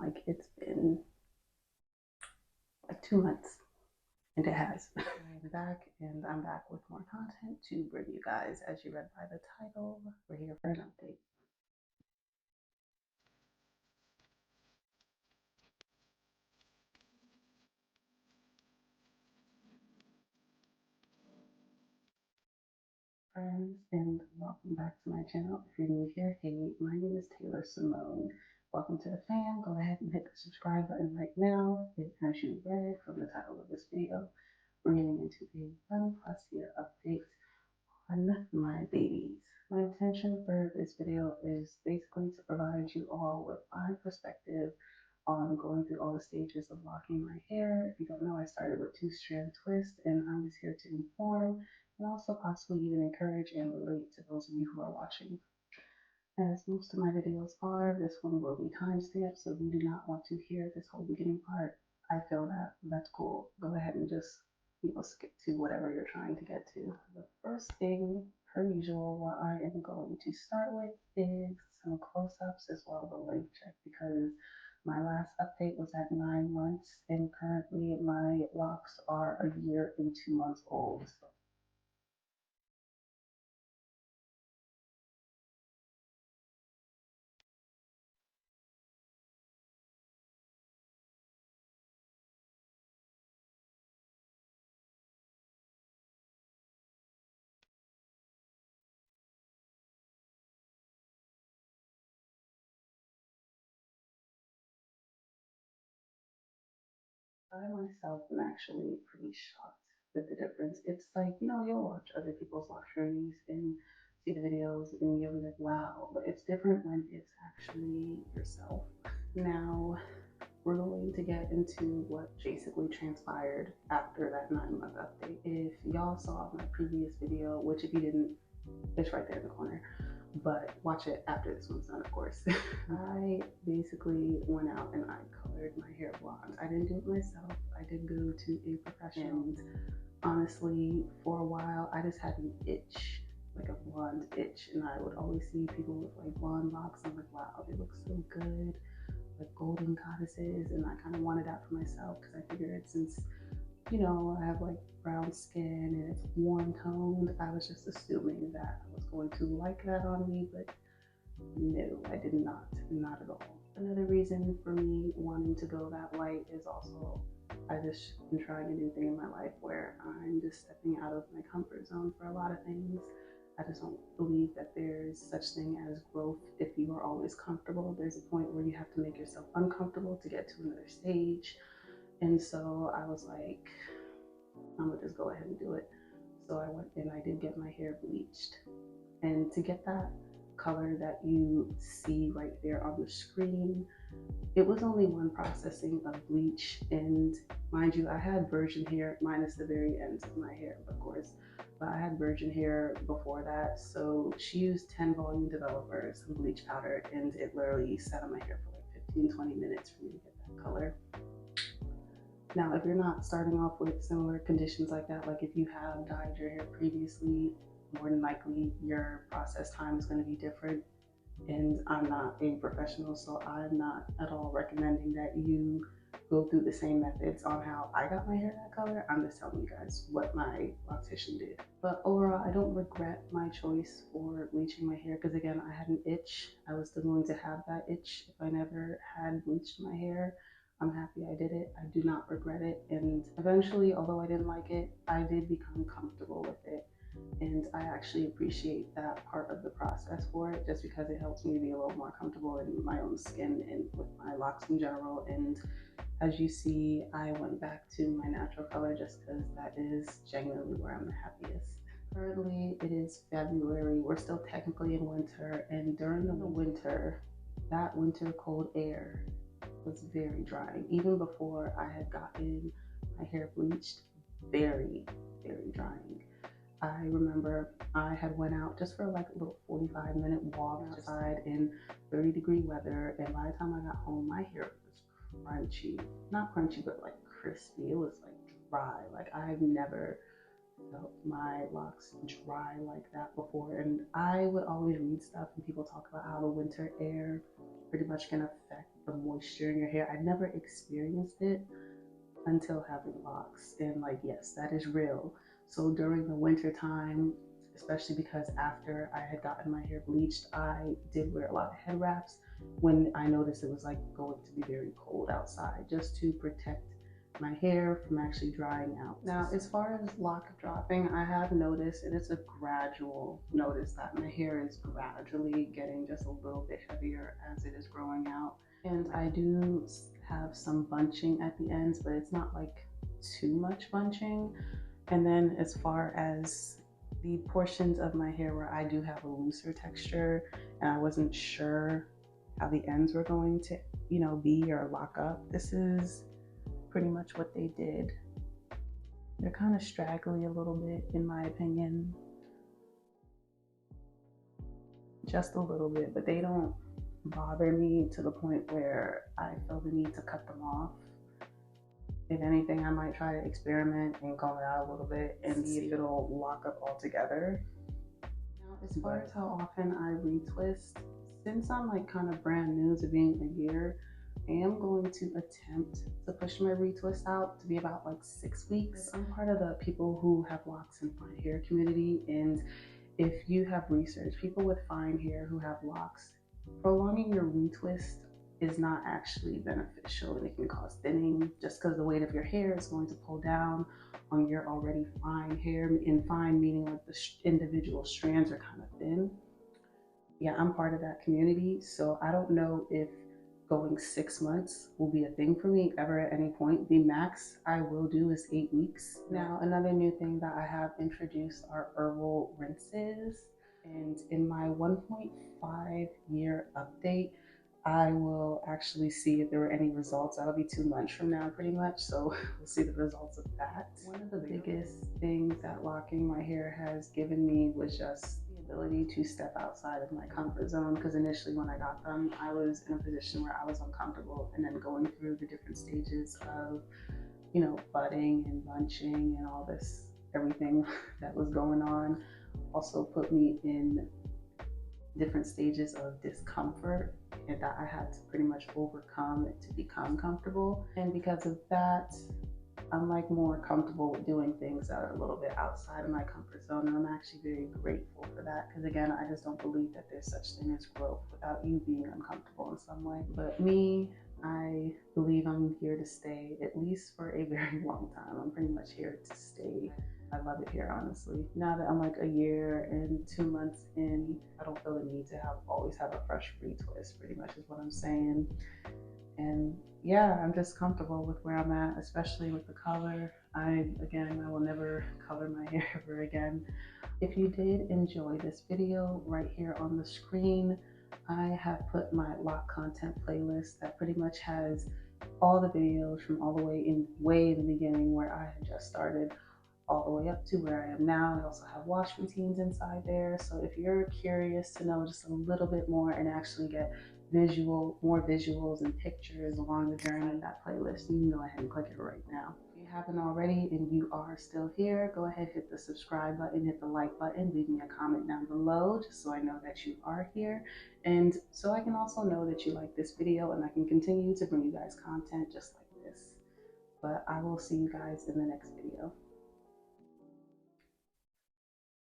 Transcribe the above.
like it's been like 2 months, and it has. I'm back, and I'm back with more content to bring you guys. As you read by the title, we're here for an update. Friends, and welcome back to my channel. If you're new here, hey, my name is Taylor Symone. Welcome to the fam. Go ahead and hit the subscribe button right now. As you read from the title of this video, we're getting into a 1+ year update on my babies. My intention for this video is basically to provide you all with my perspective on going through all the stages of locking my hair. If you don't know, I started with 2-strand twist, and I was here to inform and also possibly even encourage and relate to those of you who are watching. As most of my videos are, this one will be timestamped, so if you do not want to hear this whole beginning part, I feel that that's cool. Go ahead and just skip to whatever you're trying to get to. The first thing, per usual, what I am going to start with is some close-ups as well as a length check, because my last update was at 9 months, and currently my locks are a year and 2 months old. So I myself am actually pretty shocked with the difference. It's like, you'll watch other people's luxuries and see the videos and you'll be like, wow, but it's different when it's actually yourself. Now, we're going to get into what basically transpired after that 9-month update. If y'all saw my previous video, which if you didn't, it's right there in the corner, but watch it after this one's done, of course. I basically went out and I colored my hair blonde. I didn't do it myself. I did go to a professional. And honestly, for a while, I just had an itch, like a blonde itch, and I would always see people with like blonde locks. I'm like, wow, they look so good, like golden goddesses, and I kind of wanted that for myself because I figured since I have like brown skin and it's warm toned, I was just assuming that I was going to like that on me, but no, I did not at all. Another reason for me wanting to go that light is also I just been trying a new thing in my life where I'm just stepping out of my comfort zone for a lot of things. I just don't believe that there's such thing as growth if you are always comfortable. There's a point where you have to make yourself uncomfortable to get to another stage. And so I was like, I'm gonna just go ahead and do it. So I went and I did get my hair bleached. And to get that color that you see right there on the screen, it was only one processing of bleach. And mind you, I had virgin hair minus the very ends of my hair, of course, but I had virgin hair before that. So she used 10 volume developers, some bleach powder, and it literally sat on my hair for like 15-20 minutes for me to get that color. Now, if you're not starting off with similar conditions like that, like if you have dyed your hair previously, more than likely your process time is going to be different. And I'm not a professional, so I'm not at all recommending that you go through the same methods on how I got my hair that color. I'm just telling you guys what my loctician did. But overall, I don't regret my choice for bleaching my hair because again, I had an itch. I was still going to have that itch if I never had bleached my hair. I'm happy I did it. I do not regret it. And eventually, although I didn't like it, I did become comfortable with it. And I actually appreciate that part of the process for it just because it helps me to be a little more comfortable in my own skin and with my locks in general. And as you see, I went back to my natural color just because that is genuinely where I'm the happiest. Currently, it is February. We're still technically in winter, and during the winter, that winter cold air was very drying. Even before I had gotten my hair bleached, very, very drying. I remember I had went out just for like a little 45-minute walk outside in 30-degree weather, and by the time I got home, my hair was crunchy. Not crunchy, but like crispy. It was like dry. Like I've never felt my locks dry like that before. And I would always read stuff and people talk about how the winter air pretty much can affect the moisture in your hair. I never experienced it until having locks, and like, yes, that is real. So during the winter time, especially because after I had gotten my hair bleached, I did wear a lot of head wraps when I noticed it was like going to be very cold outside, just to protect my hair from actually drying out. Now, as far as lock dropping, I have noticed, and it's a gradual notice, that my hair is gradually getting just a little bit heavier as it is growing out. And I do have some bunching at the ends, but it's not like too much bunching. And then as far as the portions of my hair where I do have a looser texture and I wasn't sure how the ends were going to, be or lock up, this is pretty much what they did. They're kind of straggly a little bit, in my opinion. Just a little bit, but they don't bother me to the point where I feel the need to cut them off. If anything, I might try to experiment and comb it out a little bit and see if it'll lock up altogether. Now, as far as how often I retwist, since I'm like kind of brand new to being a year, I am going to attempt to push my retwist out to be about like 6 weeks. I'm part of the people who have locks and fine hair community, and if you have researched, people with fine hair who have locks, prolonging your retwist is not actually beneficial, and it can cause thinning just because the weight of your hair is going to pull down on your already fine hair, and fine meaning like the individual strands are kind of thin. Yeah, I'm part of that community, so I don't know if going 6 months will be a thing for me ever at any point. The max I will do is 8 weeks. Now, another new thing that I have introduced are herbal rinses. And in my 1.5 year update, I will actually see if there were any results. That'll be 2 months from now, pretty much. So we'll see the results of that. One of the biggest things that locking my hair has given me was just the ability to step outside of my comfort zone. Because initially when I got them, I was in a position where I was uncomfortable, and then going through the different stages of, budding and bunching and all this, everything that was going on also put me in different stages of discomfort, and that I had to pretty much overcome to become comfortable. And because of that, I'm like more comfortable with doing things that are a little bit outside of my comfort zone, and I'm actually very grateful for that, because again, I just don't believe that there's such thing as growth without you being uncomfortable in some way. But me, I believe I'm here to stay, at least for a very long time. I'm pretty much here to stay. I love it here, honestly. Now that I'm like a year and 2 months in, I don't feel the need to always have a fresh retwist, pretty much is what I'm saying. And yeah, I'm just comfortable with where I'm at, especially with the color. I will never color my hair ever again. If you did enjoy this video, right here on the screen, I have put my lock content playlist that pretty much has all the videos from all the way in the beginning, where I had just started, all the way up to where I am now. I also have wash routines inside there. So if you're curious to know just a little bit more and actually get more visuals and pictures along the journey of that playlist, you can go ahead and click it right now. If you haven't already and you are still here, go ahead, hit the subscribe button, hit the like button, leave me a comment down below just so I know that you are here, and so I can also know that you like this video and I can continue to bring you guys content just like this. But I will see you guys in the next video.